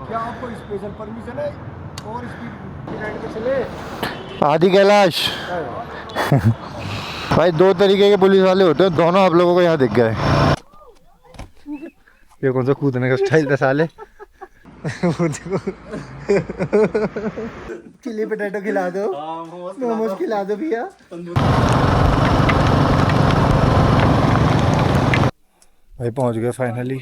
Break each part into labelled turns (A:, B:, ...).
A: क्या आपको special permission है और स्पीड लाइन पे चले?
B: आदि कैलाश भाई दो तरीके के पुलिस वाले होते हैं, दोनों आप लोगों को यहाँ दिख गए। ये कौन सा कूदने का स्टाइल था साले। चिली पोटैटो खिला दो, मोमोज खिला दो भैया। भाई पहुंच गए फाइनली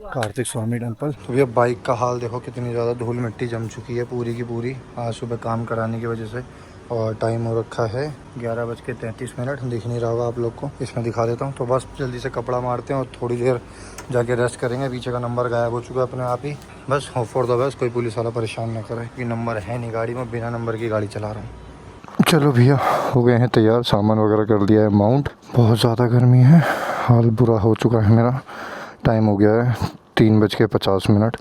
B: कार्तिक स्वामी टेम्पल। तो भैया बाइक का हाल देखो, कितनी ज़्यादा धूल मिट्टी जम चुकी है पूरी की पूरी, आज सुबह काम कराने की वजह से। और टाइम हो रखा है 11:33। दिख नहीं रहा होगा आप लोग को, इसमें दिखा देता हूँ। तो बस जल्दी से कपड़ा मारते हैं और थोड़ी देर जाके रेस्ट करेंगे। पीछे का नंबर गायब हो चुका है अपने आप ही। बस होप फॉर द बेस्ट, कोई पुलिस वाला परेशान ना करे कि नंबर है नहीं गाड़ी में, बिना नंबर की गाड़ी चला रहा हूँ। चलो भैया हो गए हैं तैयार, सामान वगैरह कर दिया है माउंट। बहुत ज़्यादा गर्मी है, हाल बुरा हो चुका है मेरा। टाइम हो गया है 3:50।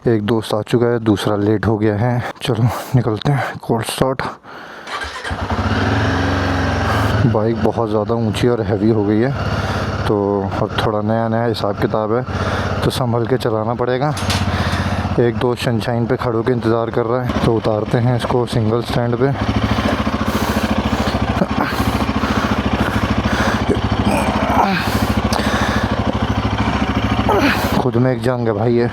B: एक दोस्त आ चुका है, दूसरा लेट हो गया है। चलो निकलते हैं। Cold start. बाइक बहुत ज़्यादा ऊंची और हैवी हो गई है, तो अब थोड़ा नया नया हिसाब किताब है, तो संभल के चलाना पड़ेगा। एक दोस्त सनशाइन पे खड़ों के इंतज़ार कर रहा है, तो उतारते हैं इसको सिंगल स्टैंड पे। खुद में एक जंग है भाई ये।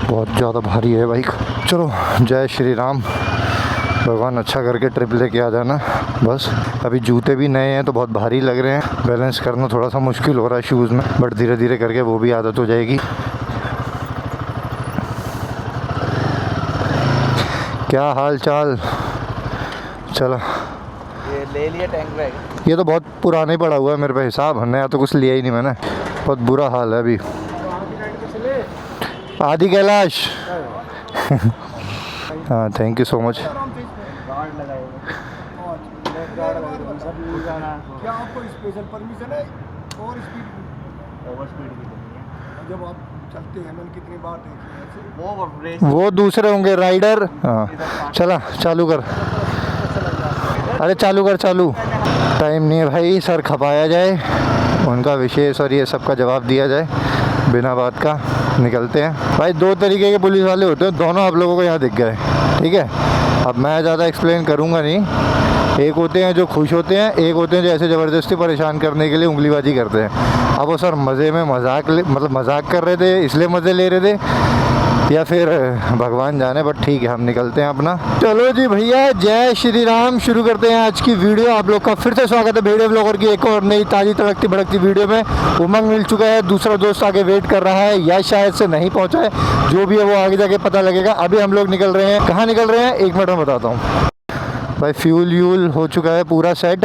B: बहुत ज़्यादा भारी है बाइक। चलो जय श्री राम, भगवान अच्छा करके ट्रिप लेके आ जाना। बस अभी जूते भी नए हैं तो बहुत भारी लग रहे हैं, बैलेंस करना थोड़ा सा मुश्किल हो रहा है शूज़ में, बट धीरे धीरे करके वो भी आदत हो जाएगी। क्या हाल चाल? चलो
C: ये ले लिया टैंक बैग।
B: ये तो बहुत पुराने पड़ा हुआ है मेरे पे हिसाब, नया तो कुछ लिया ही नहीं मैंने। बहुत बुरा हाल है अभी। आदि कैलाश हाँ थैंक यू सो मच।
A: क्या आपको स्पेशल परमिशन है और स्पीड
C: ओवर स्पीड की नहीं है।
A: जब आप चलते हैं मैंने कितनी बार देखी है
B: वो दूसरे होंगे राइडर। हाँ चला चालू कर। अरे चालू कर चालू। टाइम नहीं है भाई, सर खपाया जाए, उनका विशेष और ये सब का जवाब दिया जाए बिना बात का। निकलते हैं भाई। दो तरीके के पुलिस वाले होते हैं, दोनों आप लोगों को यहाँ दिख गए। ठीक है, अब मैं ज़्यादा एक्सप्लेन करूँगा नहीं। एक होते हैं जो खुश होते हैं, एक होते हैं जो ऐसे ज़बरदस्ती परेशान करने के लिए उंगलीबाजी करते हैं। अब वो सर मज़े में मजाक कर रहे थे इसलिए मज़े ले रहे थे, या फिर भगवान जाने, बट ठीक है हम निकलते हैं अपना। चलो जी भैया जय श्री राम, शुरू करते हैं आज की वीडियो। आप लोग का फिर से स्वागत है भेड़िया ब्लॉगर की एक और नई ताज़ी तड़कती भड़कती वीडियो में। उमंग मिल चुका है, दूसरा दोस्त आगे वेट कर रहा है या शायद से नहीं पहुंचा है, जो भी है वो आगे जाके पता लगेगा। अभी हम लोग निकल रहे हैं। कहाँ निकल रहे हैं 1 मिनट में बताता हूँ भाई। फ्यूल हो चुका है पूरा सेट,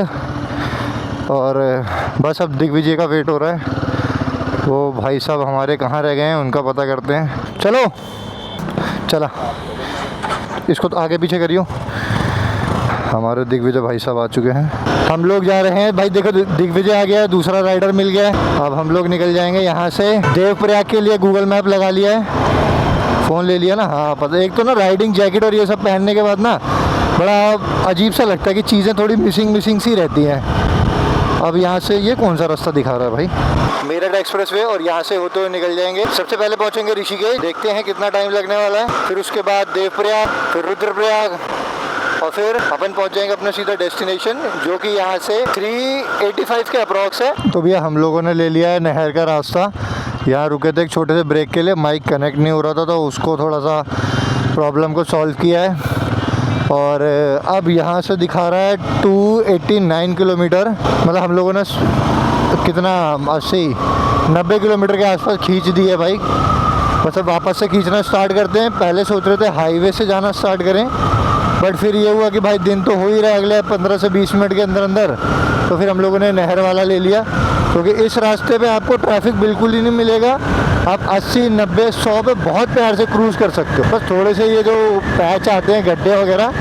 B: और बस अब दिग्विजय का वेट हो रहा है। वो भाई साहब हमारे कहाँ रह गए हैं उनका पता करते हैं। चलो चला, इसको तो आगे पीछे करियो। हमारे दिग्विजय भाई साहब आ चुके हैं, हम लोग जा रहे हैं भाई। देखो दिग्विजय आ गया है, दूसरा राइडर मिल गया है। अब हम लोग निकल जाएंगे यहाँ से देवप्रयाग के लिए। गूगल मैप लगा लिया है, फ़ोन ले लिया ना। हाँ पता, एक तो ना राइडिंग जैकेट और ये सब पहनने के बाद ना बड़ा अजीब सा लगता है कि चीज़ें थोड़ी मिसिंग सी रहती हैं। अब यहाँ से ये कौन सा रास्ता दिखा रहा है भाई? मेरठ एक्सप्रेसवे, और यहाँ से होते हुए निकल जाएंगे। सबसे पहले पहुँचेंगे ऋषिकेश, देखते हैं कितना टाइम लगने वाला है। फिर उसके बाद देवप्रयाग, फिर रुद्रप्रयाग, और फिर अपन पहुँच जाएंगे अपने सीधा डेस्टिनेशन, जो कि यहाँ से 385 के अप्रॉक्स है। तो भैया हम लोगों ने ले लिया है नहर का रास्ता। यहाँ रुके थे एक छोटे से ब्रेक के लिए, माइक कनेक्ट नहीं हो रहा था, तो उसको थोड़ा सा प्रॉब्लम को सॉल्व किया है। और अब यहाँ से दिखा रहा है 289 किलोमीटर, मतलब हम लोगों ने कितना 80-90 किलोमीटर के आसपास खींच दी है बाइक। बस अब वापस से खींचना स्टार्ट करते हैं। पहले सोच रहे थे हाईवे से जाना स्टार्ट करें, बट फिर ये हुआ कि भाई दिन तो हो ही रहा है अगले 15 से 20 मिनट के अंदर अंदर, तो फिर हम लोगों ने नहर वाला ले लिया। क्योंकि इस रास्ते पे आपको ट्रैफिक बिल्कुल ही नहीं मिलेगा, आप 80, 90, 100 पे बहुत प्यार से क्रूज़ कर सकते हो। बस थोड़े से ये जो पैच आते हैं गड्ढे वगैरह,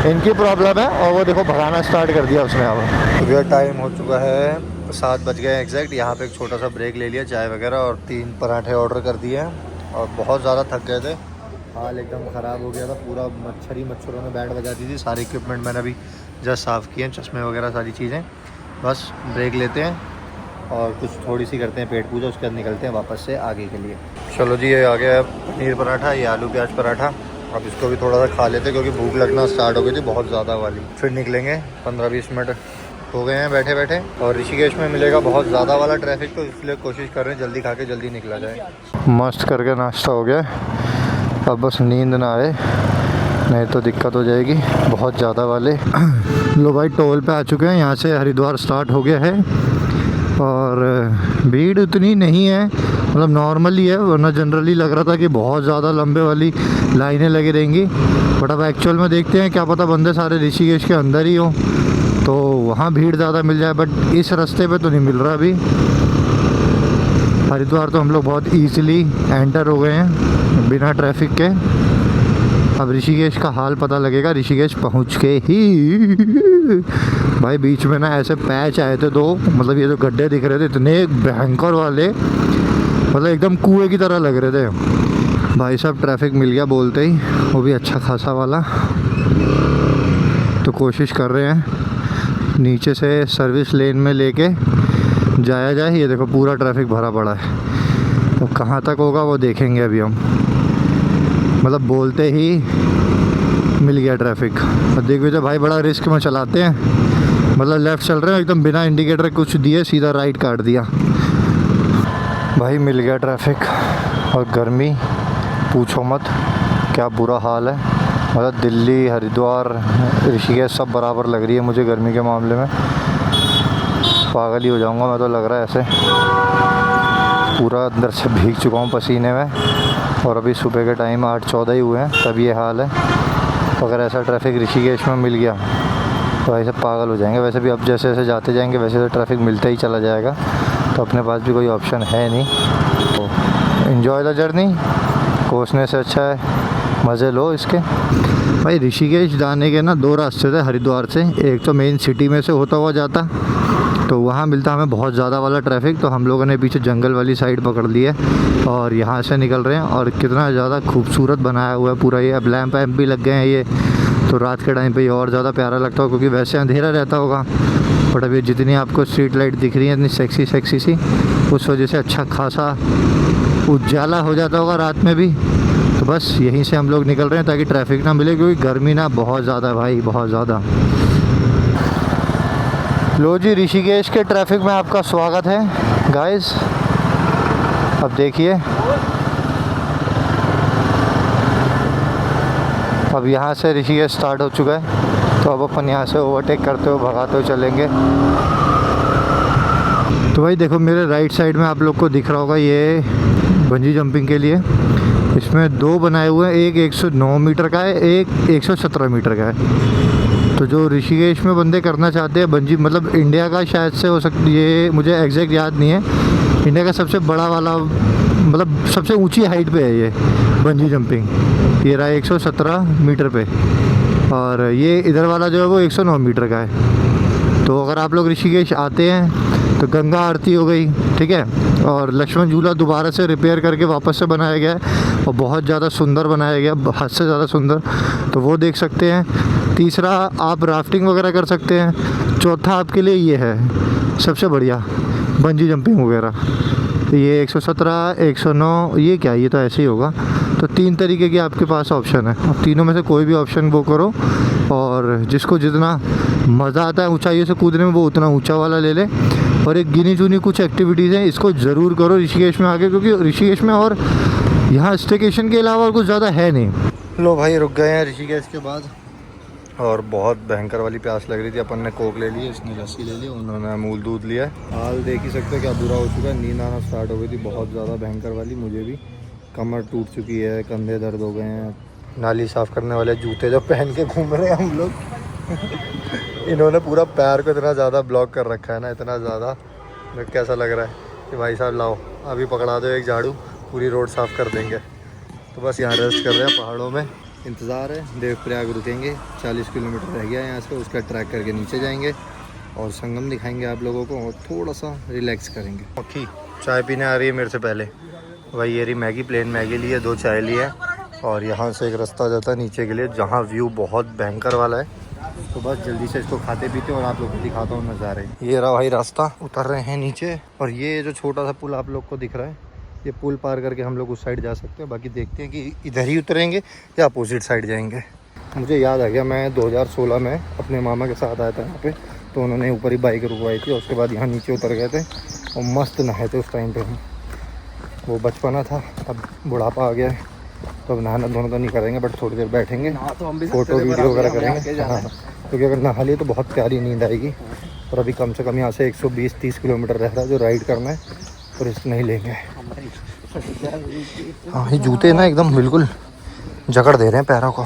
B: इनकी प्रॉब्लम है। और वो देखो भगाना स्टार्ट कर दिया उसने। अब तो टाइम हो चुका है 7 बज गए एग्जैक्ट। यहाँ पे एक छोटा सा ब्रेक ले लिया, चाय वगैरह और 3 पराठे ऑर्डर कर दिए हैं। और बहुत ज़्यादा थक गए थे, हाल एकदम ख़राब हो गया था पूरा। मच्छरों ने बैठ बजा दी थी। सारे इक्विपमेंट मैंने अभी जस्ट साफ़ किए हैं, चश्मे वगैरह सारी चीज़ें। बस ब्रेक लेते हैं और कुछ थोड़ी सी करते हैं पेट पूजा, उसके बाद निकलते हैं वापस से आगे के लिए। चलो जी, ये आ गया है पनीर पराठा, ये आलू प्याज पराठा। अब इसको भी थोड़ा सा खा लेते हैं क्योंकि भूख लगना स्टार्ट हो गई थी बहुत ज़्यादा वाली। फिर निकलेंगे, 15-20 मिनट हो गए हैं बैठे बैठे। और ऋषिकेश में मिलेगा बहुत ज़्यादा वाला ट्रैफिक, तो इसलिए कोशिश कर रहे हैं जल्दी खा के जल्दी निकला जाए। मस्त करके नाश्ता हो गया, अब बस नींद ना आए, नहीं तो दिक्कत हो जाएगी बहुत ज़्यादा वाले। लो भाई, टोल पे आ चुके हैं, यहाँ से हरिद्वार स्टार्ट हो गया है और भीड़ उतनी नहीं है, मतलब नॉर्मली है, वरना जनरली लग रहा था कि बहुत ज़्यादा लंबे वाली लाइनें लगी रहेंगी। बट अब एक्चुअल में देखते हैं, क्या पता बंदे सारे ऋषिकेश के अंदर ही हो तो वहाँ भीड़ ज़्यादा मिल जाए, बट इस रास्ते पे तो नहीं मिल रहा अभी। हरिद्वार तो हम लोग बहुत ईजिली एंटर हो गए हैं बिना ट्रैफिक के। अब ऋषिकेश का हाल पता लगेगा ऋषिकेश पहुँच के ही। भाई बीच में ना ऐसे पैच आए थे दो, मतलब ये जो गड्ढे दिख रहे थे इतने भयंकर वाले, मतलब एकदम कुएं की तरह लग रहे थे। भाई साहब ट्रैफिक मिल गया बोलते ही, वो भी अच्छा खासा वाला। तो कोशिश कर रहे हैं नीचे से सर्विस लेन में लेके जाया जाए। ये देखो पूरा ट्रैफिक भरा पड़ा है, तो कहाँ तक होगा वो देखेंगे अभी हम। मतलब बोलते ही मिल गया ट्रैफिक। और देख लीजिए भाई, बड़ा रिस्क में चलाते हैं, मतलब लेफ़्ट चल रहे हैं एकदम बिना इंडिकेटर कुछ दिए, सीधा राइट काट दिया। भाई मिल गया ट्रैफिक, और गर्मी पूछो मत, क्या बुरा हाल है। मतलब दिल्ली, हरिद्वार, ऋषिकेश सब बराबर लग रही है मुझे गर्मी के मामले में। पागल ही हो जाऊंगा मैं तो, लग रहा है ऐसे। पूरा अंदर से भीग चुका हूँ पसीने में, और अभी सुबह के टाइम 8:14 ही हुए हैं, तब ये हाल है। अगर ऐसा ट्रैफिक ऋषिकेश में मिल गया तो ऐसे पागल हो जाएंगे। वैसे भी अब जैसे जैसे जाते जाएंगे वैसे तो ट्रैफिक मिलता ही चला जाएगा, तो अपने पास भी कोई ऑप्शन है नहीं। तो इन्जॉय द जर्नी, कोसने से अच्छा है मज़े लो इसके। भाई ऋषिकेश जाने के ना दो रास्ते थे हरिद्वार से। एक तो मेन सिटी में से होता हुआ जाता, तो वहाँ मिलता हमें बहुत ज़्यादा वाला ट्रैफिक, तो हम लोगों ने पीछे जंगल वाली साइड पकड़ ली है और यहाँ से निकल रहे हैं। और कितना ज़्यादा खूबसूरत बनाया हुआ है पूरा ये। अब लैंप वैम्प भी लग गए हैं ये, तो रात के टाइम पे ये और ज़्यादा प्यारा लगता हो, क्योंकि वैसे अंधेरा रहता होगा, बट अभी जितनी आपको स्ट्रीट लाइट दिख रही है इतनी सेक्सी सेक्सी सी, उस वजह से अच्छा खासा उजाला हो जाता होगा रात में भी। तो बस यहीं से हम लोग निकल रहे हैं ताकि ट्रैफिक ना मिले, क्योंकि गर्मी ना बहुत ज़्यादा है भाई, बहुत ज़्यादा। लो जी, ऋषिकेश के ट्रैफिक में आपका स्वागत है गाइस। अब देखिए, अब यहाँ से ऋषिकेश स्टार्ट हो चुका है, तो अब अपन यहाँ से ओवरटेक करते हुए भगाते हुए चलेंगे। तो भाई देखो मेरे राइट साइड में आप लोग को दिख रहा होगा ये बंजी जंपिंग के लिए। इसमें दो बनाए हुए हैं, एक 109 मीटर का है, एक 117 मीटर का है। तो जो ऋषिकेश में बंदे करना चाहते हैं बंजी, मतलब इंडिया का शायद से हो सकती, ये मुझे एग्जैक्ट याद नहीं है, इंडिया का सबसे बड़ा वाला, मतलब सबसे ऊंची हाइट पे है ये बंजी जंपिंग। ये रहा 117 मीटर पे, और ये इधर वाला जो है वो 109 मीटर का है। तो अगर आप लोग ऋषिकेश आते हैं तो गंगा आरती हो गई, ठीक है, और लक्ष्मण झूला दोबारा से रिपेयर करके वापस से बनाया गया है, और बहुत ज़्यादा सुंदर बनाया गया, हद से ज़्यादा सुंदर, तो वो देख सकते हैं। तीसरा आप राफ्टिंग वगैरह कर सकते हैं। चौथा आपके लिए ये है सबसे बढ़िया, बंजी जंपिंग वगैरह। ये 117, 109, ये क्या, ये तो ऐसे ही होगा। तो 3 तरीके के आपके पास ऑप्शन है, अब तीनों में से कोई भी ऑप्शन वो करो, और जिसको जितना मज़ा आता है ऊंचाइयों से कूदने में वो उतना ऊंचा वाला ले ले। और एक गिनी चुनी कुछ एक्टिविटीज़ हैं, इसको ज़रूर करो ऋषिकेश में आके, क्योंकि ऋषिकेश में और यहाँ स्टेकेशन के अलावा और कुछ ज़्यादा है नहीं। लो भाई रुक गए हैं ऋषिकेश के बाद, और बहुत भयंकर वाली प्यास लग रही थी। अपन ने कोक ले ली, इसने लस्सी ले ली, उन्होंने अमूल दूध लिया। हाल देख ही सकते हो क्या बुरा हो चुका है, नींद आना स्टार्ट हो गई थी बहुत ज़्यादा भयंकर वाली। मुझे भी कमर टूट चुकी है, कंधे दर्द हो गए हैं। नाली साफ़ करने वाले जूते जो पहन के घूम रहे हैं हम लोग इन्होंने पूरा पैर को इतना ज़्यादा ब्लॉक कर रखा है ना, इतना ज़्यादा। कैसा लग रहा है कि भाई साहब लाओ अभी पकड़ा दो एक झाड़ू, पूरी रोड साफ़ कर देंगे। तो बस यहाँ रेस्ट कर रहे हैं पहाड़ों में, इंतज़ार है। देवप्रयाग रुकेंगे, 40 किलोमीटर रह गया है यहाँ से, उसका ट्रैक करके नीचे जाएंगे और संगम दिखाएंगे आप लोगों को, और थोड़ा सा रिलैक्स करेंगे। ओके, चाय पीने आ रही है मेरे से पहले भाई, ये रही मैगी, प्लेन मैगी ली है, 2 चाय ली है, और यहाँ से एक रास्ता जाता है नीचे के लिए, जहाँ व्यू बहुत भयंकर वाला है। तो बस जल्दी से इसको खाते पीते और आप लोग को दिखाता हूँ नज़ारे। ये रहा भाई रास्ता, उतर रहे हैं नीचे। और ये जो छोटा सा पुल आप लोग को दिख रहा है, ये पुल पार करके हम लोग उस साइड जा सकते हैं। बाकी देखते हैं कि इधर ही उतरेंगे या अपोजिट साइड जाएंगे। मुझे याद आ गया, मैं 2016 में अपने मामा के साथ आया था यहाँ पे, तो उन्होंने ऊपर ही बाइक रुकवाई थी और उसके बाद यहाँ नीचे उतर गए थे और मस्त नहाए थे उस टाइम पे हम। वो बचपना था, अब बुढ़ापा आ गया है तो अब नहाना धोना तो नहीं करेंगे, बट थोड़ी देर बैठेंगे, फ़ोटो वीडियो वगैरह करेंगे। हाँ, क्योंकि अगर नहा लिए तो बहुत प्यारी नींद आएगी। और अभी कम से कम यहाँ से 120-30 किलोमीटर रह रहा है जो राइड करना है, तो रिस्क नहीं लेंगे। हाँ, ये जूते ना एकदम बिल्कुल जकड़ दे रहे हैं पैरों को।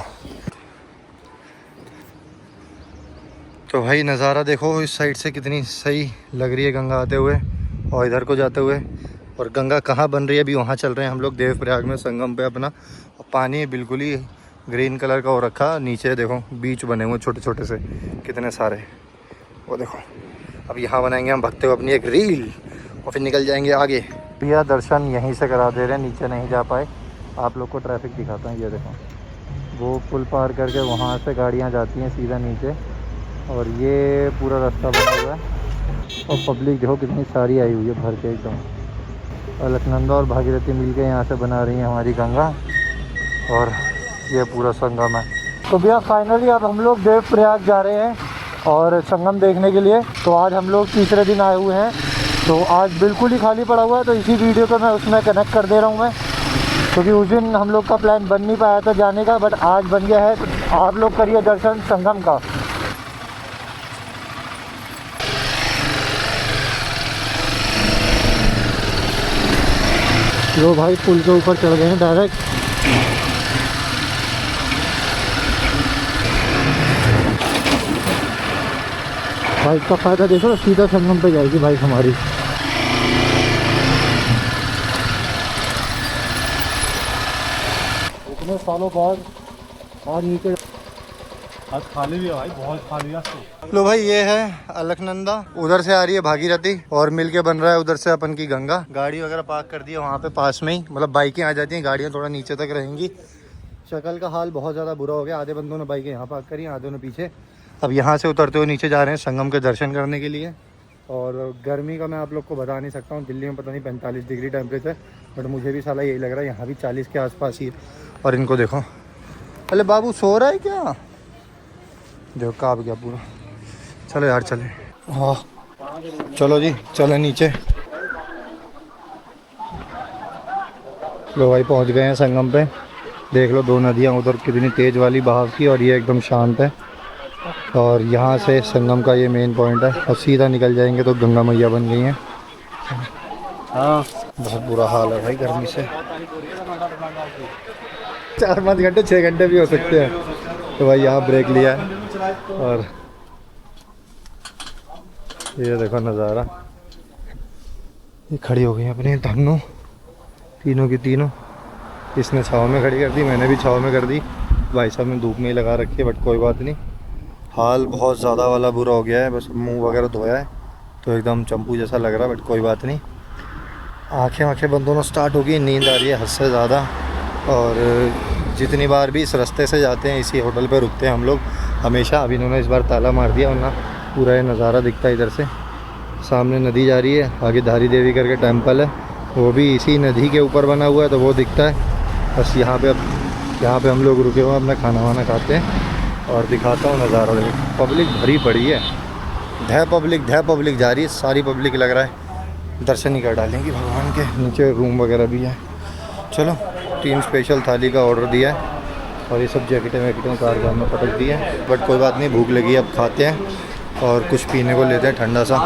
B: तो भाई नज़ारा देखो इस साइड से कितनी सही लग रही है गंगा आते हुए और इधर को जाते हुए। और गंगा कहाँ बन रही है अभी वहाँ चल रहे हैं हम लोग, देवप्रयाग में संगम पे अपना। और पानी बिल्कुल ही ग्रीन कलर का हो रखा, नीचे देखो बीच बने हुए छोटे छोटे से कितने सारे, वो देखो। अब यहाँ बनाएंगे हम भक्ते हुए अपनी एक रील और फिर निकल जाएंगे आगे। भैया दर्शन यहीं से करा दे रहे हैं, नीचे नहीं जा पाए। आप लोग को ट्रैफिक दिखाता हूँ, ये देखो वो पुल पार करके वहाँ से गाड़ियाँ जाती हैं सीधा नीचे और ये पूरा रास्ता बना हुआ है। और पब्लिक देखो कितनी सारी आई हुई है भर के एकदम। अलकनंदा और भागीरथी मिलके यहाँ से बना रही है हमारी गंगा और ये पूरा संगम है। तो भैया फाइनली अब हम लोग देवप्रयाग जा रहे हैं और संगम देखने के लिए। तो आज हम लोग तीसरे दिन आए हुए हैं, तो आज बिल्कुल ही खाली पड़ा हुआ है, तो इसी वीडियो को मैं उसमें कनेक्ट कर दे रहा हूँ मैं, क्योंकि उस दिन हम लोग का प्लान बन नहीं पाया था जाने का, बट आज बन गया है। तो आप लोग करिए दर्शन संगम का। लो भाई पुल के ऊपर चढ़ गए हैं डायरेक्ट। बाइक का फ़ायदा देखो, सीधा संगम पे जाएगी बाइक हमारी। इतने सालों बाद और नीचे
A: आज खाली भी है भाई, बहुत खाली है।
B: लो भाई ये है अलकनंदा, उधर से आ रही है भागीरथी और मिलके बन रहा है उधर से अपन की गंगा। गाड़ी वगैरह पार्क कर दी है वहाँ पे पास में ही, मतलब बाइकें आ जाती हैं, गाड़ियाँ थोड़ा नीचे तक रहेंगी। शक्ल का हाल बहुत ज़्यादा बुरा हो गया, आधे बंदों ने बाइकें यहाँ पार्क करी, आधे ने पीछे। अब यहाँ से उतरते हुए नीचे जा रहे हैं संगम के दर्शन करने के लिए। और गर्मी का मैं आप लोग को बता नहीं सकता हूँ, दिल्ली में पता नहीं 45 डिग्री टेम्परेचर, बट मुझे भी साला यही लग रहा है यहाँ भी 40 के आसपास ही है। और इनको देखो, अरे बाबू सो रहा है क्या, देखो काब गया पूरा। चलो यार चले, हाँ चलो जी चले नीचे। लो भाई पहुंच गए हैं संगम पे। देख लो दो नदियां उधर कितनी तेज़ वाली बहाव की और ये एकदम शांत है। और यहाँ से संगम का ये मेन पॉइंट है और सीधा निकल जाएंगे तो गंगा मैया बन गई हैं। हाँ बहुत बुरा हाल है भाई गर्मी से, 4-5 घंटे 6 घंटे भी हो सकते हैं। तो भाई यहाँ ब्रेक लिया है और ये देखो नज़ारा। ये खड़ी हो गई अपने धन्नो, तीनों की तीनों। इसने छाँव में खड़ी कर दी, मैंने भी छाँव में कर दी, भाई साहब ने धूप में ही लगा रखी है, बट कोई बात नहीं। हाल बहुत ज़्यादा वाला बुरा हो गया है, बस मुंह वगैरह धोया है तो एकदम चंपू जैसा लग रहा है, बट कोई बात नहीं। आँखें बंद होना स्टार्ट हो गई, नींद आ रही है हद से ज़्यादा। और जितनी बार भी इस रास्ते से जाते हैं इसी होटल पे रुकते हैं हम लोग हमेशा। अब इन्होंने इस बार ताला मार दिया, वरना पूरा ये नज़ारा दिखता है। इधर से सामने नदी जा रही है, आगे धारी देवी करके टेंपल है, वो भी इसी नदी के ऊपर बना हुआ है, तो वो दिखता है। बस यहाँ पे हम लोग रुके हुए अपना खाना वाना खाते हैं और दिखाता हूँ नज़ारा। पब्लिक भरी पड़ी है, ढह पब्लिक जा रही है, सारी पब्लिक लग रहा है दर्शन ही कर डालेंगी भगवान के। नीचे रूम वगैरह भी है। चलो 3 स्पेशल थाली का ऑर्डर दिया है और ये सब जैकेटें कारगार में पटक दी है, बट कोई बात नहीं, भूख लगी अब खाते हैं और कुछ पीने को लेते हैं ठंडा सा।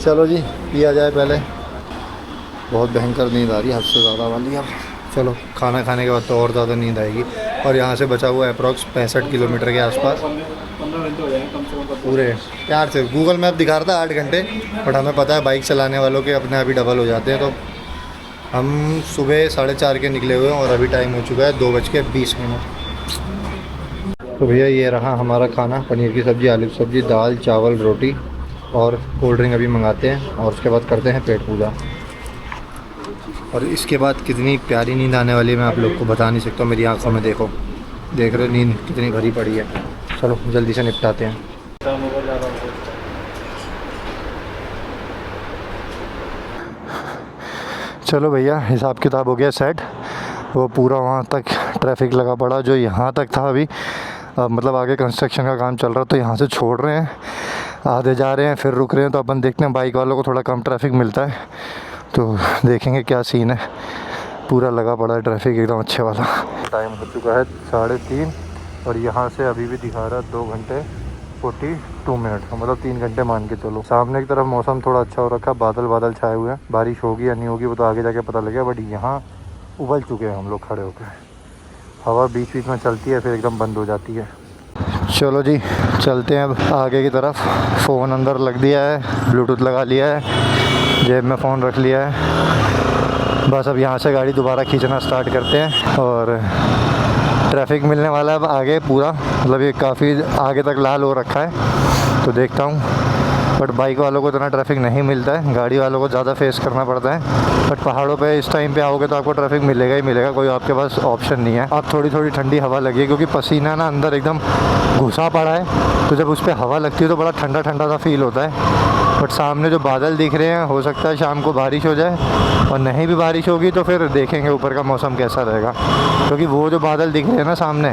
B: चलो जी पिया जाए पहले, बहुत भयंकर नींद आ रही है हद से ज़्यादा वाली। अब चलो खाना खाने के बाद तो और ज़्यादा नींद आएगी। और यहाँ से बचा हुआ है अप्रॉक्स 65 किलोमीटर के आसपास।
A: 15 घंटे हो जाएंगे कम से कम।
B: पूरे प्यार से गूगल मैप दिखा रहा था 8 घंटे, बट हमें पता है बाइक चलाने वालों के अपने आप ही डबल हो जाते हैं। तो हम सुबह 4:30 के निकले हुए हैं और अभी टाइम हो चुका है 2:20। तो भैया ये रहा हमारा खाना, पनीर की सब्ज़ी, आलू की सब्ज़ी, दाल चावल रोटी और कोल्ड ड्रिंक अभी मंगाते हैं और उसके बाद करते हैं पेट पूजा। और इसके बाद कितनी प्यारी नींद आने वाली है मैं आप लोग को बता नहीं सकता। मेरी आंखों में देखो देख रहे हो नींद कितनी भरी पड़ी है। चलो जल्दी से निपटाते हैं। चलो भैया हिसाब किताब हो गया सेट। वो पूरा वहाँ तक ट्रैफिक लगा पड़ा जो यहाँ तक था अभी, मतलब आगे कंस्ट्रक्शन का काम चल रहा, तो यहाँ से छोड़ रहे हैं, आधे जा रहे हैं फिर रुक रहे हैं। तो अपन देखते हैं, बाइक वालों को थोड़ा कम ट्रैफिक मिलता है तो देखेंगे क्या सीन है। पूरा लगा पड़ा है ट्रैफिक एकदम अच्छे वाला। टाइम हो चुका है 3:30 और यहाँ से अभी भी दिखा रहा है 2 घंटे 42 मिनट, मतलब 3 घंटे मान के चलो। सामने की तरफ मौसम थोड़ा अच्छा हो रखा, बादल बादल छाए हुए हैं। बारिश होगी या नहीं होगी वो तो आगे जाके पता लगेगा, बट यहाँ उबल चुके हैं हम लोग खड़े होकर। हवा बीच बीच में चलती है फिर एकदम बंद हो जाती है। चलो जी चलते हैं अब आगे की तरफ। फ़ोन अंदर लग दिया है, ब्लूटूथ लगा लिया है, जेब में फ़ोन रख लिया है। बस अब यहाँ से गाड़ी दोबारा खींचना स्टार्ट करते हैं। और ट्रैफिक मिलने वाला है अब आगे पूरा, मतलब ये काफ़ी आगे तक लाल हो रखा है तो देखता हूँ। बट बाइक वालों को इतना ट्रैफिक नहीं मिलता है, गाड़ी वालों को ज़्यादा फेस करना पड़ता है। बट पहाड़ों पे इस टाइम पे आओगे तो आपको ट्रैफिक मिलेगा ही मिलेगा, कोई आपके पास ऑप्शन नहीं है। अब थोड़ी थोड़ी ठंडी हवा लगी है क्योंकि पसीना ना अंदर एकदम घुसा पड़ा है, तो जब उस पर हवा लगती है तो बड़ा ठंडा ठंडा सा फील होता है। बट सामने जो बादल दिख रहे हैं, हो सकता है शाम को बारिश हो जाए, और नहीं भी बारिश होगी तो फिर देखेंगे ऊपर का मौसम कैसा रहेगा। क्योंकि वो जो बादल दिख रहे हैं ना सामने,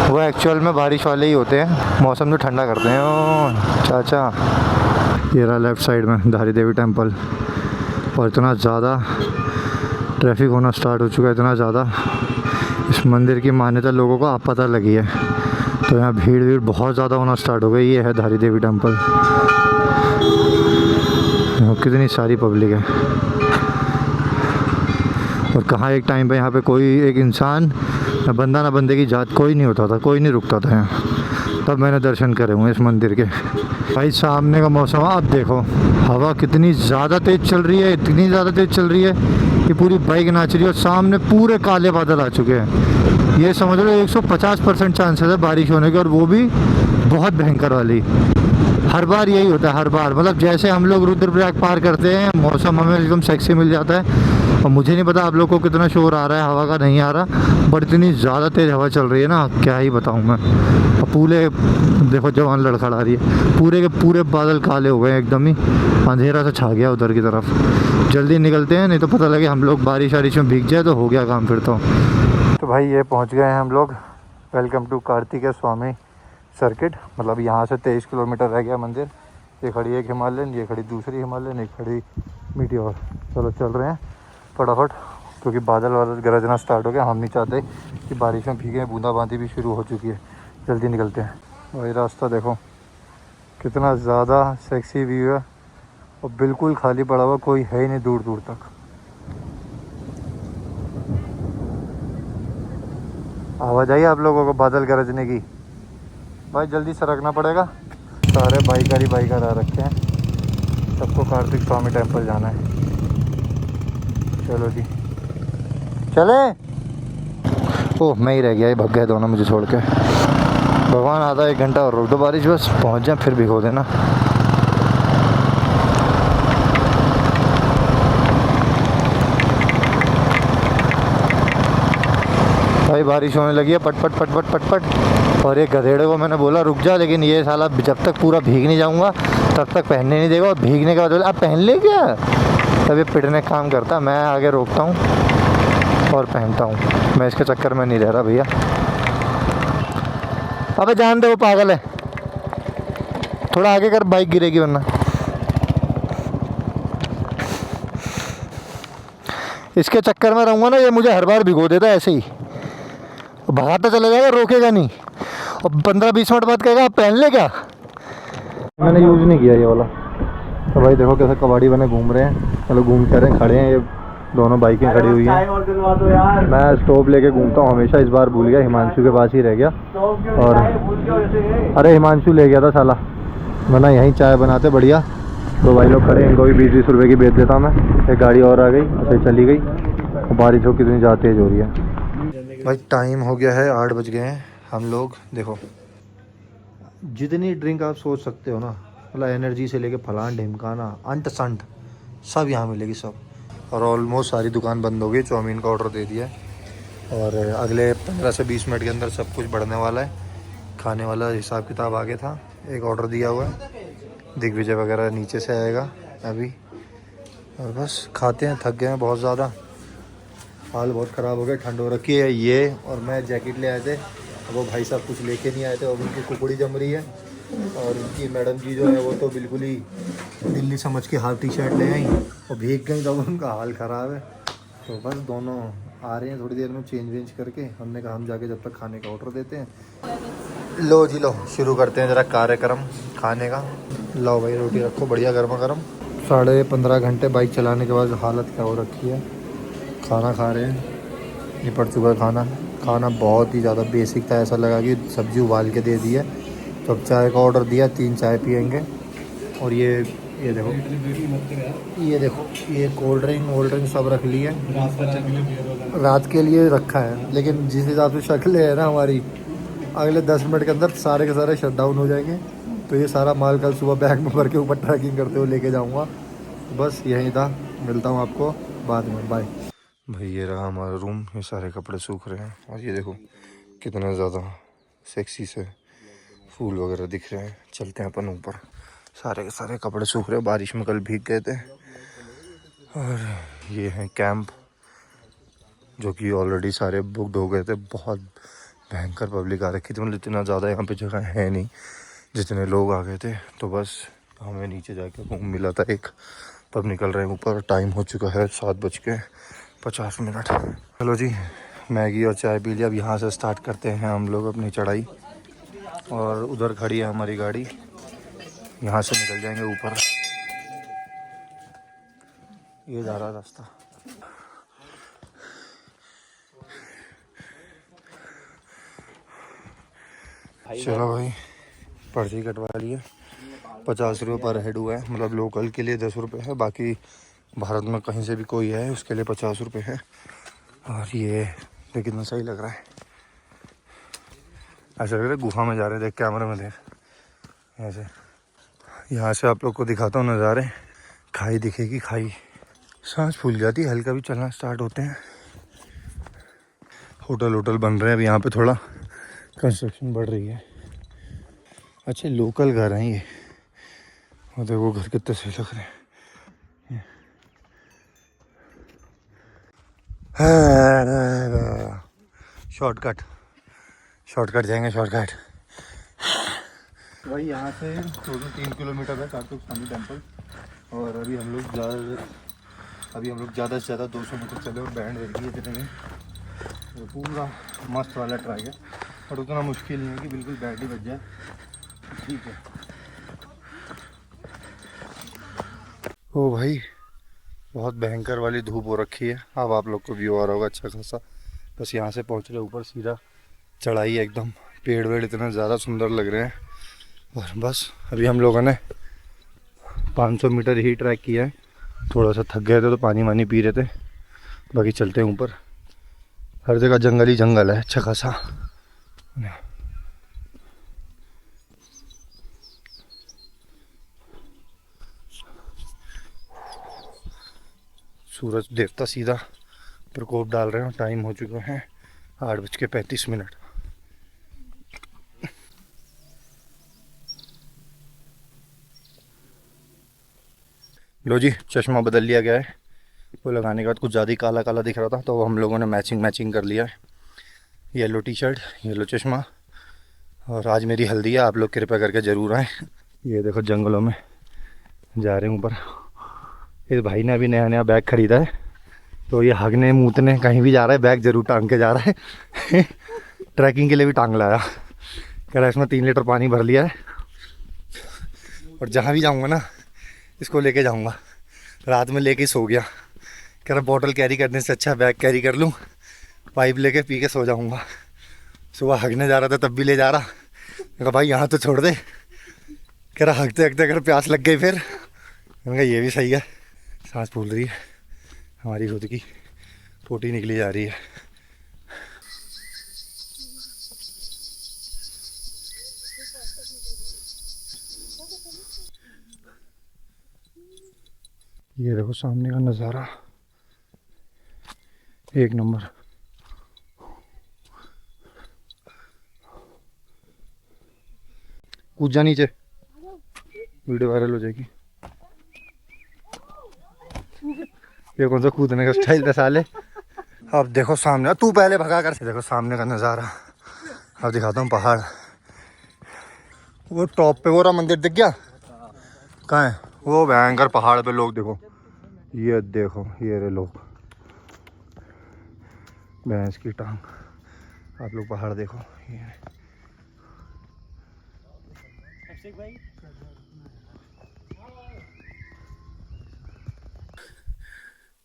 B: वो एक्चुअल में बारिश वाले ही होते हैं, मौसम तो ठंडा करते हैं। ओ चाचा, ये रहा लेफ़्ट साइड में धारी देवी टेम्पल। और इतना ज़्यादा ट्रैफिक होना स्टार्ट हो चुका है, इतना ज़्यादा। इस मंदिर की मान्यता लोगों को आप पता लगी है, तो यहाँ भीड़ बहुत ज़्यादा होना स्टार्ट हो गई। ये है धारी देवी टेम्पल, कितनी सारी पब्लिक है। और कहाँ एक टाइम पे यहाँ पे कोई एक इंसान, ना बंदा ना बंदे की जात, कोई नहीं होता था, कोई नहीं रुकता था यहाँ। तब मैंने दर्शन करे हुए इस मंदिर के। भाई सामने का मौसम आप देखो, हवा कितनी ज़्यादा तेज़ चल रही है, इतनी ज़्यादा तेज़ चल रही है कि पूरी बाइक नाच रही है। और सामने पूरे काले बादल आ चुके हैं, ये समझ लो 150% चांसेस है बारिश होने के, और वो भी बहुत भयंकर वाली। हर बार यही होता है, हर बार। मतलब जैसे हम लोग रुद्रप्रयाग पार करते हैं, मौसम हमें एकदम सेक्सी मिल जाता है। और मुझे नहीं पता आप लोग को कितना शोर आ रहा है हवा का, नहीं आ रहा, बट इतनी ज़्यादा तेज़ हवा चल रही है ना, क्या ही बताऊँ मैं। और पूरे देखो जवान लड़खड़ा रही है, पूरे के पूरे बादल काले हो गए एकदम ही, अंधेरा सा छा गया उधर की तरफ। जल्दी निकलते हैं, नहीं तो पता लगे हम लोग बारिश वारिश में भीग जाए तो हो गया काम फिर तो भाई ये पहुँच गए हैं हम लोग। Welcome to Kartikeya Swami circuit. मतलब यहाँ से 23 किलोमीटर रह गया मंदिर। ये खड़ी एक हिमालयन, ये खड़ी दूसरी हिमालयन, एक खड़ी मीटियोर। चलो चल रहे हैं फटाफट, क्योंकि बादल वादल गरजना स्टार्ट हो गया। हम नहीं चाहते कि बारिश में भीगे, बूंदाबांदी भी शुरू हो चुकी है। जल्दी निकलते हैं। वही रास्ता देखो कितना ज़्यादा सेक्सी व्यू है, और बिल्कुल खाली पड़ा हुआ, कोई है ही नहीं दूर दूर तक। आवाज़ आई आप लोगों को बादल गरजने की? भाई जल्दी सरकना पड़ेगा, सारे बाइकर ही बाइकर आ रखे हैं। सबको कार्तिक स्वामी टेम्पल जाना है। चलो जी चले। ओह मैं ही रह गया, ये भग गए दोनों मुझे छोड़ के। भगवान आधा 1 घंटा और रोक दो बारिश, बस पहुंच जाए फिर भिगो देना। भाई बारिश होने लगी है, पट पट पट पट पट पट। और ये गधेड़े को मैंने बोला रुक जा, लेकिन ये साला जब तक पूरा भीग नहीं जाऊंगा तब तक पहनने नहीं देगा। और भीगने के बाद बोला आप पहन ले क्या, तब ये पिटने का काम करता। मैं आगे रोकता हूँ और पहनता हूँ, मैं इसके चक्कर में नहीं रह रहा भैया। अबे जान दे, वो पागल है, थोड़ा आगे कर, बाइक गिरेगी वरना। इसके चक्कर में रहूँगा ना, ये मुझे हर बार भिगो देता है ऐसे ही, भगाता चला जाएगा, रोकेगा नहीं, और 15-20 मिनट बाद कहेगा आप पहन ले क्या। मैंने यूज़ नहीं किया ये वाला। तो भाई देखो कैसे कबाड़ी बने घूम रहे हैं, मतलब घूम कर रहे हैं, खड़े हैं, ये दोनों बाइकें खड़ी हुई हैं। मैं स्टोव लेके घूमता हूँ हमेशा, इस बार भूल गया, हिमांशु के पास ही रह गया। और अरे हिमांशु ले गया था साला, वरना यहीं चाय बनाते बढ़िया। तो भाई लोग खड़े हैं, इनको भी 20-20 रुपये की बेच देता मैं। एक गाड़ी और आ गई, अच्छा चली गई। बारिश हो कितनी ज़्यादा तेज़ हो रही है। भाई टाइम हो गया है, 8 बज गए हैं। हम लोग देखो जितनी ड्रिंक आप सोच सकते हो ना, मतलब एनर्जी से लेके फलान ढिमकाना अंट संट सब यहाँ मिलेगी सब। और ऑलमोस्ट सारी दुकान बंद हो गई। चाउमीन का ऑर्डर दे दिया है, और अगले 15 से 20 मिनट के अंदर सब कुछ बढ़ने वाला है। खाने वाला हिसाब किताब आगे था, एक ऑर्डर दिया हुआ है, दिग्विजय वगैरह नीचे से आएगा अभी। और बस खाते हैं, थक गए हैं बहुत ज़्यादा, हाल बहुत ख़राब हो गया, ठंड हो रखी है। ये और मैं जैकेट ले आए थे, वो भाई साहब कुछ लेके नहीं आए थे, और उनकी कुकड़ी जम रही है। और उनकी मैडम जी जो है वो तो बिल्कुल ही दिल्ली समझ के हाफ टी शर्ट ले आई और भीग गई, तब उनका हाल ख़राब है। तो बस दोनों आ रहे हैं थोड़ी देर में चेंज वेंज करके। हमने कहा हम जाके जब तक खाने का ऑर्डर देते हैं। लो जी लो, शुरू करते हैं ज़रा कार्यक्रम खाने का। लो भाई रोटी रखो बढ़िया गर्मा गर्म। 15.5 घंटे बाइक चलाने के बाद हालत क्या हो रखी है। खाना खा रहे हैं, निपट चुका है खाना। खाना बहुत ही ज़्यादा बेसिक था, ऐसा लगा कि सब्ज़ी उबाल के दे दी है। तो अब चाय का ऑर्डर दिया, 3 चाय पियेंगे। और ये देखो, ये कोल्ड ड्रिंक सब रख ली है, रात के लिए रखा है। लेकिन जिस हिसाब से शक्ल है ना हमारी, अगले 10 मिनट के अंदर सारे के सारे शट डाउन हो जाएंगे। तो ये सारा माल कल सुबह बैग में भर के ऊपर ट्रैकिंग करते हुए लेके जाऊंगा। बस यही था, मिलता हूँ आपको बाद में, बाय। भाई ये रहा हमारा रूम, ये सारे कपड़े सूख रहे हैं। और ये देखो कितना ज़्यादा सेक्सी से फूल वगैरह दिख रहे हैं। चलते हैं अपन ऊपर, सारे के सारे कपड़े सूख रहे हैं, बारिश में कल भीग गए थे। और ये है कैंप, जो कि ऑलरेडी सारे बुकड हो गए थे। बहुत भयंकर पब्लिक आ रखी थी, मतलब इतना ज़्यादा यहाँ पे जगह है नहीं जितने लोग आ गए थे। तो बस हमें नीचे जाके रूम मिला था एक, तब निकल रहे हैं ऊपर। टाइम हो चुका है 7:50। चलो जी, मैगी और चाय पी लिया। अब यहाँ से स्टार्ट करते हैं हम लोग अपनी चढ़ाई। और उधर खड़ी है हमारी गाड़ी, यहाँ से निकल जाएंगे ऊपर। ये जा रहा रास्ता। चलो भाई, पर्ची कटवा ली है। 50 रुपये पर हेड हुआ है, मतलब लोकल के लिए 10 रुपये है, बाकी भारत में कहीं से भी कोई है उसके लिए 50 रुपये है। और ये कितना सही लग रहा है, ऐसा लग रहा है गुफा में जा रहे हैं। देख कैमरे में देख, ऐसे यहाँ से आप लोग को दिखाता हूँ नज़ारे। खाई दिखेगी, खाई। सांस फूल जाती है, हल्का भी चलना स्टार्ट होते हैं। होटल बन रहे हैं अभी यहाँ पे, थोड़ा कंस्ट्रक्शन बढ़ रही है। अच्छे लोकल घर हैं ये, और देखो घर कितने सही लग रहे हैं। शॉर्टकट जाएंगे, शॉर्टकट।
A: वही यहाँ से टोटल 3 किलोमीटर है कारतुक स्वामी टेम्पल। और अभी हम लोग ज़्यादा से ज़्यादा 200 मीटर चले और बैंड लग गई इतने में। तो पूरा मस्त वाला ट्रैक है, और उतना मुश्किल नहीं है कि बिल्कुल बैंड ही बच जाए। ठीक है।
B: ओ भाई, बहुत भयंकर वाली धूप हो रखी है। अब आप लोग को व्यू आ रहा होगा अच्छा खासा। बस यहाँ से पहुँच रहे ऊपर, सीधा चढ़ाई है एकदम। पेड़ वेड़ इतने ज़्यादा सुंदर लग रहे हैं। और बस अभी हम लोगों ने 500 मीटर ही ट्रैक किया है। थोड़ा सा थक गए थे तो पानी वानी पी रहे थे। बाकी चलते हैं ऊपर। हर जगह जंगल ही जंगल है अच्छा खासा। सूरज देवता सीधा प्रकोप डाल रहे हैं। टाइम हो चुका है 8:35। लो जी, चश्मा बदल लिया गया है। वो लगाने के बाद कुछ ज़्यादा ही काला काला दिख रहा था, तो हम लोगों ने मैचिंग कर लिया है। येलो टी शर्ट, येलो चश्मा। और आज मेरी हल्दी है, आप लोग कृपया करके ज़रूर आएँ। ये देखो जंगलों में जा रहे हैं ऊपर। इस भाई ने अभी नया नया बैग ख़रीदा है, तो ये हगने मूतने कहीं भी जा रहा है बैग ज़रूर टांग के जा रहा है। ट्रैकिंग के लिए भी टांग लाया। कह रहा है इसमें 3 लीटर पानी भर लिया है, और जहाँ भी जाऊँगा ना इसको लेके जाऊँगा। रात में लेके सो गया। कह रहा बॉटल कैरी करने से अच्छा बैग कैरी कर लूँ, पाइप लेके पी के सो जाऊँगा। सुबह हगने जा रहा था तब भी ले जा रहा। मैं कहा भाई यहाँ तो छोड़ दे। कह रहा हगते हगते अगर प्यास लग गई फिर। मैंने कहा ये भी सही है। सांस फूल रही है हमारी खुद की, पोटी निकली जा रही है। ये देखो सामने का नज़ारा, एक नंबर। कूद जा नीचे, वीडियो वायरल हो जाएगी। ये कौन सा कूदने का स्टाइल था साले। अब देखो सामने, तू पहले भगा कर, देखो सामने का नज़ारा। अब दिखाता हूँ पहाड़। वो टॉप पे वो रहा मंदिर, दिख गया? कहाँ है वो भयंकर पहाड़ पे? लोग देखो, ये देखो, ये रे लोग, भैंस की टांग। आप लोग पहाड़ देखो, ये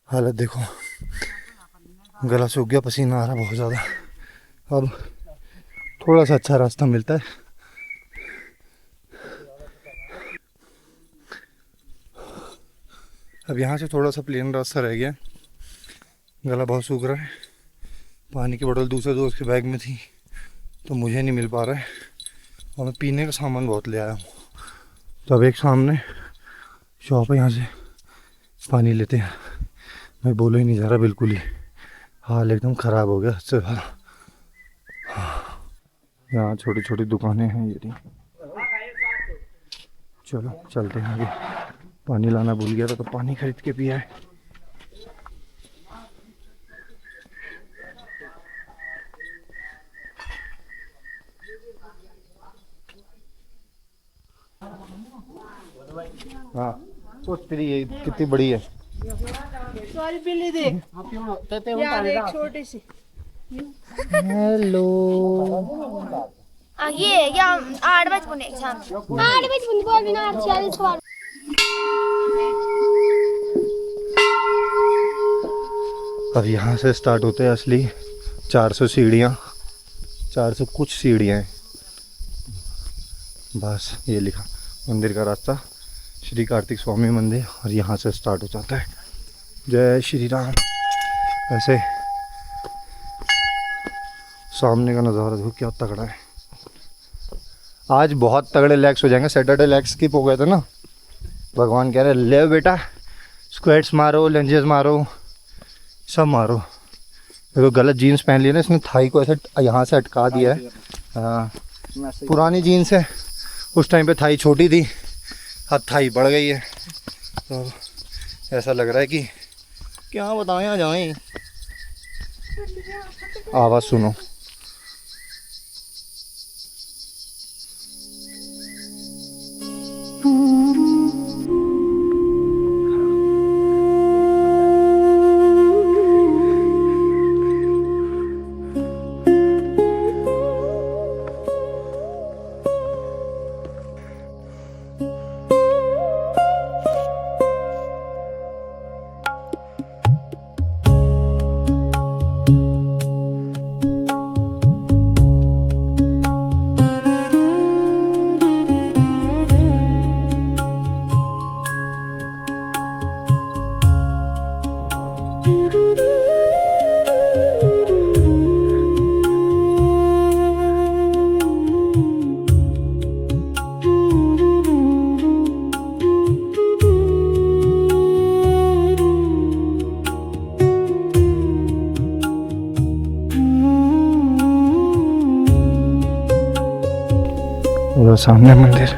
B: हालत देखो, गला सूख गया, पसीना आ रहा बहुत ज़्यादा। अब थोड़ा सा अच्छा रास्ता मिलता है। अब यहाँ से थोड़ा सा प्लेन रास्ता रह गया। गला बहुत सूख रहा है। पानी की बोतल दूसरे दोस्त के बैग में थी तो मुझे नहीं मिल पा रहा है, और मैं पीने का सामान बहुत ले आया हूँ। तो अब एक सामने शॉप है, यहाँ से पानी लेते हैं। मैं बोलो ही नहीं जा रहा बिल्कुल ही, हाल एकदम ख़राब हो गया इससे भरा। यहाँ छोटी छोटी दुकानें हैं ये। चलो चलते हैं आगे। पानी लाना भूल गया था तो पानी खरीद के पिया है। हाँ सोच फिर, ये कितनी बड़ी है।
D: सॉरी बिल्ली देख यार, एक छोटी सी।
B: हेलो,
E: ये क्या 8:55 एग्जाम 8:55 को बिना 46 को।
B: अब यहाँ से स्टार्ट होते हैं असली 400 सीढ़ियाँ, 400 कुछ सीढ़ियाँ हैं बस। ये लिखा मंदिर का रास्ता, श्री कार्तिक स्वामी मंदिर, और यहाँ से स्टार्ट हो जाता है। जय श्री राम। ऐसे सामने का नज़ारा देखो क्या तगड़ा है। आज बहुत तगड़े लेग्स हो जाएंगे। सैटरडे लेग्स स्किप हो गए थे ना, भगवान कह रहे ले बेटा, स्क्वाट्स मारो, लंजेस मारो, सब मारो। देखो गलत जीन्स पहन ली ना इसने, थाई को ऐसे यहाँ से अटका दिया है। हाँ पुरानी जीन्स है, उस टाइम पे थाई छोटी थी, अब थाई बढ़ गई है। तो ऐसा लग रहा है कि क्या बताएं, आ जाएं। आवाज़ सुनो, वो सामने मंदिर।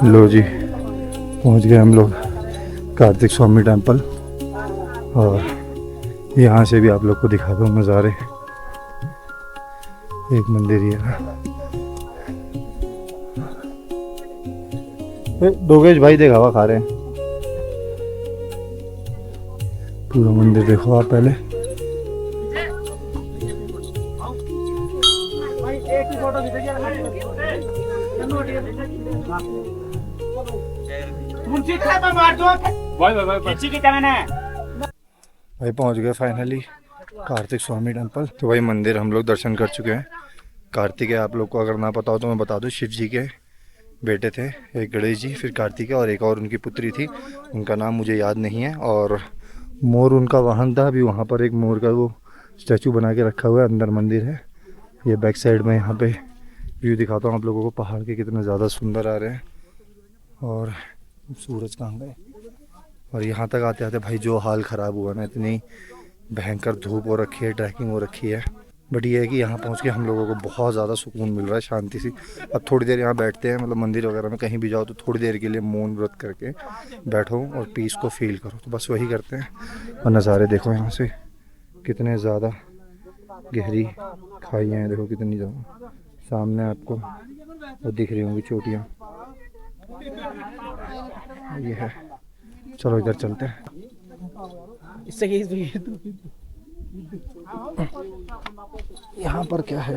B: लो जी पहुंच गए हम लोग कार्तिक स्वामी टेम्पल, और यहाँ से भी आप लोग को दिखा दूँ नज़ारे। एक मंदिर ये है, डोगेश भाई देख हवा खा रहे हैं। पूरा मंदिर देखो आप पहले। भाई पहुंच गए फाइनली कार्तिक स्वामी टेम्पल। तो भाई मंदिर हम लोग दर्शन कर चुके हैं। कार्तिक है, आप लोग को अगर ना पता हो तो मैं बता दूं, शिव जी के बेटे थे, एक गणेश जी, फिर कार्तिक और एक और उनकी पुत्री थी, उनका नाम मुझे याद नहीं है। और मोर उनका वाहन था। अभी वहाँ पर एक मोर का वो स्टैचू बना के रखा हुआ है, अंदर मंदिर है। ये बैक साइड में यहाँ पे व्यू दिखाता हूँ आप लोगों को, पहाड़ के कितने ज़्यादा सुंदर आ रहे हैं। और सूरज कहाँ गए। और यहाँ तक आते आते भाई जो हाल ख़राब हुआ ना, इतनी भयंकर धूप हो रखी है, ट्रैकिंग हो रखी है। बट ये है कि यहाँ पहुँच के हम लोगों को बहुत ज़्यादा सुकून मिल रहा है, शांति सी। अब थोड़ी देर यहाँ बैठते हैं, मतलब मंदिर वगैरह में कहीं भी जाओ तो थोड़ी देर के लिए मौन व्रत करके बैठो और पीस को फील करो। तो बस वही करते हैं। और नज़ारे देखो यहाँ से कितने ज़्यादा गहरी खाइयाँ हैं, देखो कितनी ज़्यादा। सामने आपको वो दिख रही होंगी चोटियाँ, ये है। चलो इधर चलते हैं। यहाँ पर क्या है?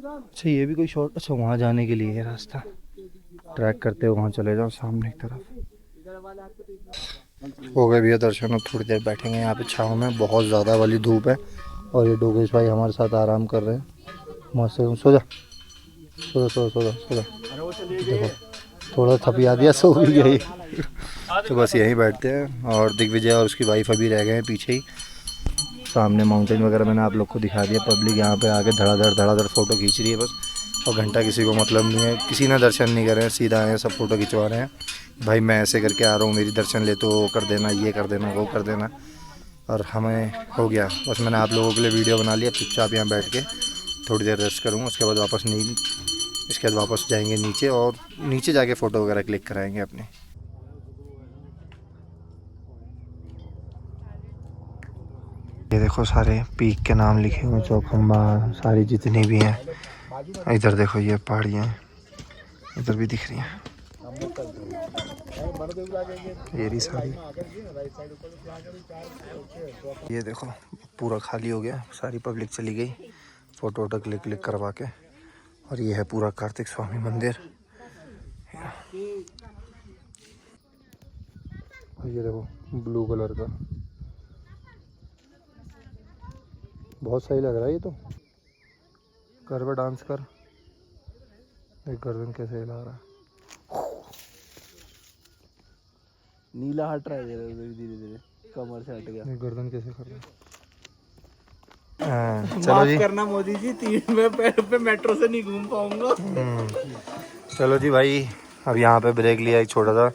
B: अच्छा ये भी कोई शॉर्ट। अच्छा वहाँ जाने के लिए है रास्ता, ट्रैक करते हुए वहाँ चले जाओ सामने की तरफ। हो गए भैया दर्शन। अब थोड़ी देर बैठेंगे यहाँ पे छाँव में, बहुत ज़्यादा वाली धूप है। और ये डोगेश भाई हमारे साथ आराम कर रहे हैं मस्त। सो जा सो जा सो जा सो जा। देखो थोड़ा थपिया दिया, सो भी गई। तो बस यहीं बैठते हैं। और दिग्विजय और उसकी वाइफ अभी रह गए हैं पीछे ही। सामने माउंटेन वगैरह मैंने आप लोग को दिखा दिया। पब्लिक यहाँ पे आके धड़ाधड़ फोटो खींच रही है बस। और घंटा किसी को मतलब नहीं है, किसी ने दर्शन नहीं करे हैं, सीधा आए हैं, सब फोटो खिंचवा रहे हैं। भाई मैं ऐसे करके आ रहा हूँ, मेरी दर्शन ले तो वो कर देना, ये कर देना, वो कर देना। और हमें हो गया बस। मैंने आप लोगों के लिए वीडियो बना लिया। चुपचाप यहाँ बैठ के थोड़ी देर रेस्ट करूँगा, उसके बाद वापस नींद, इसके बाद वापस जाएंगे नीचे और नीचे जाके फ़ोटो वगैरह क्लिक कराएंगे अपने। ये देखो सारे पीक के नाम लिखे हुए, चौखंबा, सारी जितनी भी हैं। इधर देखो ये पहाड़ियाँ, इधर भी दिख रही हैं, ये रही सारी। ये देखो पूरा खाली हो गया, सारी पब्लिक चली गई फ़ोटो वोटो क्लिक करवा के। और ये है पूरा कार्तिक स्वामी मंदिर। ये देखो ब्लू कलर का, बहुत सही लग रहा है ये तो। कर पे डांस कर, एक गर्दन कैसे हिला रहा है।
C: नीला हट रहा है धीरे धीरे, कमर से हट गया।
B: गर्दन कैसे कर रहा है।
C: चलो जी, करना मोदी जी, 3 मैं पैर पे मेट्रो से नहीं घूम पाऊंगा।
B: चलो जी भाई, अब यहाँ पे ब्रेक लिया, एक छोटा सा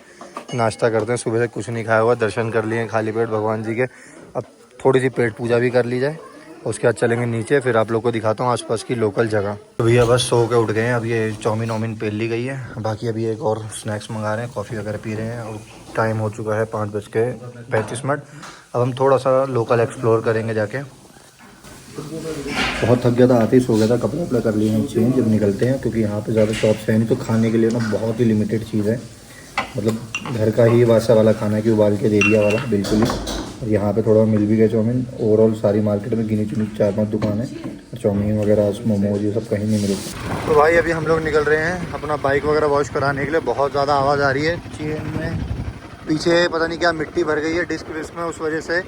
B: नाश्ता करते हैं। सुबह से कुछ नहीं खाया हुआ, दर्शन कर लिए खाली पेट भगवान जी के। अब थोड़ी सी पेट पूजा भी कर ली जाए, उसके बाद चलेंगे नीचे। फिर आप लोग को दिखाता हूँ आसपास की लोकल जगह। तो भैया बस सो के उठ गए हैं। अब ये चाउमीन वाउमीन पेल ली गई है, बाकी अभी एक और स्नैक्स मंगा रहे हैं, कॉफ़ी वगैरह पी रहे हैं। और टाइम हो चुका है 5:35। अब हम थोड़ा सा लोकल एक्सप्लोर करेंगे जाके। बहुत थक गया था, आते ही सो गया था। कपड़े वपड़े कर लिए हैं चेंज, जब निकलते हैं, क्योंकि यहाँ पे ज़्यादा शॉप्स है नहीं। तो खाने के लिए ना बहुत ही लिमिटेड चीज़ है, मतलब घर का ही वैसा वाला खाना कि उबाल के दे दिया वाला बिल्कुल ही। और यहाँ पे थोड़ा मिल भी गया चाउमीन। ओवरऑल सारी मार्केट में गिनी चुनी 4-5 दुकान है, चाउमीन वगैरह मोमोज ये सब कहीं नहीं मिलते। तो भाई अभी हम लोग निकल रहे हैं अपना बाइक वगैरह वॉश कराने के लिए। बहुत ज़्यादा आवाज़ आ रही है चेन में, पीछे पता नहीं क्या मिट्टी भर गई है डिस्क विस्क में, उस वजह से।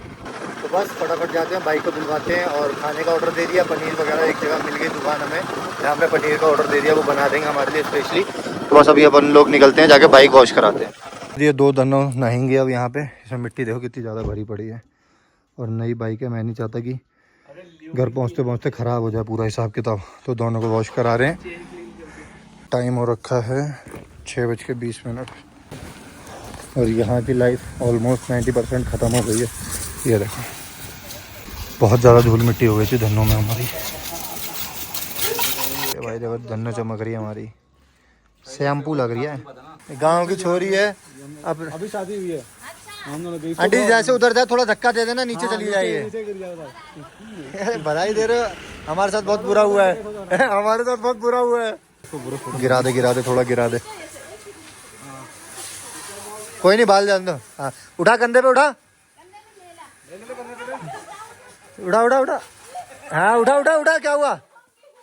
B: तो बस फटाफट जाते हैं, बाइक को धुलवाते हैं। और खाने का ऑर्डर दे दिया, पनीर वगैरह एक जगह मिल गई दुकान हमें, जहाँ पे पनीर का ऑर्डर दे दिया, वो बना देंगे हमारे लिए स्पेशली। तो बस अभी अपन लोग निकलते हैं, जाके बाइक वॉश कराते हैं। ये 2 धनों नहाएंगे अब यहाँ पे। इसमें मिट्टी देखो कितनी ज़्यादा भरी पड़ी है। और नई बाइक है, मैं नहीं चाहता कि घर पहुँचते पहुँचते ख़राब हो जाए पूरा हिसाब किताब। तो दोनों को वॉश करा रहे हैं। टाइम हो रखा है 6:20। और यहाँ की लाइफ ऑलमोस्ट 90% ख़त्म हो गई है। ये देखो बहुत ज़्यादा धूल मिट्टी हो गई थी धनों में हमारी। भाई देखो धन्नो चमक रही है हमारी, शैम्पू लग रही है। गांव की छोरी है, अब
C: अभी शादी हुई है।
B: आंटी जैसे उधर जाए थोड़ा धक्का दे देना, नीचे चली जाइए। बधाई दे रहे हो, हमारे साथ बहुत बुरा हुआ है। हमारे साथ बहुत बुरा हुआ है। गिरा दे थोड़ा गिरा दे। कोई नहीं, बाल जान दो। हाँ उठा, कंधे पे उठा, उठा। हाँ उठा। क्या हुआ?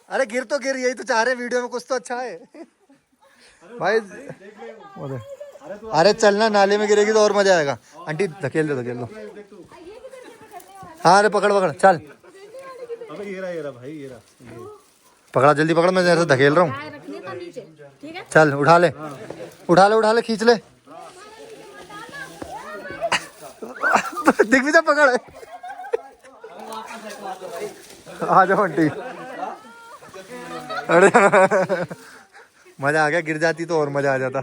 B: अरे गिर तो गिर, यही तो चाह रहे वीडियो में, कुछ तो अच्छा है भाई। अरे चलना, नाले में गिरेगी तो और मजा आएगा। आंटी धकेल दो। हाँ अरे पकड़ चल।
A: अबे ये रहा भाई, ये रहा।
B: पकड़ा, जल्दी पकड़, मैं जैसे धकेल रहा हूँ। चल उठा ले, खींच ले। दिख भी जा, पकड़। आ जाओ आंटी। अरे मजा आ गया, गिर जाती तो और मजा आ जाता।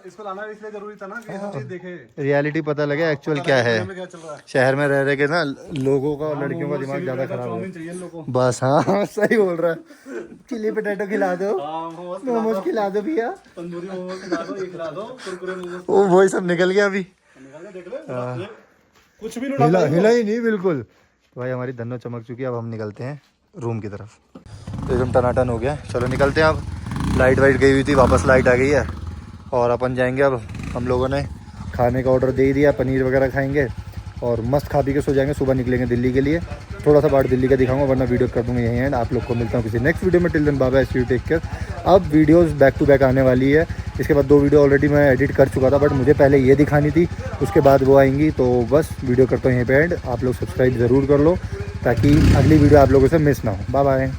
A: इसको लाना इसलिए जरूरी था ना कि ये चीज देखे,
B: रियलिटी पता लगे एक्चुअल क्या है।
A: क्या चल रहा है।
B: शहर में रह के ना लोगों का और लड़कियों का दिमाग ज्यादा खराब
A: चाउमीन चाहिए लोगों को।
B: है। बस हाँ सही बोल रहा है। चिली पोटैटो खिला दो, मोमोज खिला दो भैया,
A: तंदूरी मोमोज खिला दो, ये खिला दो, कुरकुरे मोमोज
B: वो वही सब निकल गया अभी।
A: निकाल के देख ले, कुछ भी नहीं
B: हिला ही नहीं बिल्कुल। तो भाई हमारी धन्नो चमक चुकी है, अब हम निकलते हैं रूम की तरफ। तो एकदम टनाटन हो गया, चलो निकलते हैं अब। लाइट वाइट गई हुई थी, वापस लाइट आ गई है और अपन जाएंगे। अब हम लोगों ने खाने का ऑर्डर दे ही दिया, पनीर वगैरह खाएंगे और मस्त खा पी के सो जाएंगे। सुबह निकलेंगे दिल्ली के लिए। थोड़ा सा बाहर दिल्ली का दिखाऊंगा, वरना वीडियो कर दूंगा यहीं एंड। आप लोग को मिलता हूँ किसी नेक्स्ट वीडियो में। Till then bye bye, see you, take care. अब वीडियोस बैक टू बैक आने वाली है। इसके बाद 2 वीडियो ऑलरेडी मैं एडिट कर चुका था, बट मुझे पहले ये दिखानी थी, उसके बाद वो आएंगी। तो बस वीडियो करता हूँ यहीं पे एंड। आप लोग सब्सक्राइब ज़रूर कर लो ताकि अगली वीडियो आप लोगों से मिस ना हो। Bye bye.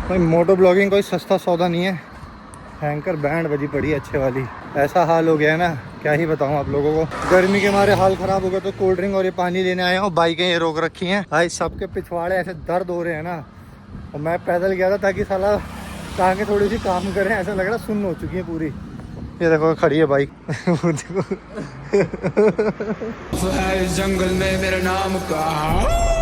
B: भाई मोटो ब्लॉगिंग कोई सस्ता सौदा नहीं है। हैंकर बैंड बजी पड़ी है अच्छे वाली। ऐसा हाल हो गया है ना, क्या ही बताऊं आप लोगों को। गर्मी के मारे हाल खराब हो गया, तो कोल्ड ड्रिंक और ये पानी लेने आया हूँ। बाइकें ये रोक रखी हैं भाई, सबके पिछवाड़े ऐसे दर्द हो रहे हैं ना। और मैं पैदल गया था ताकि साला टांगे थोड़ी सी काम करें, ऐसा लग रहा सुन्न हो चुकी है पूरी। ये देखो खड़ी है बाइक।
F: जंगल में मेरा नाम कहा।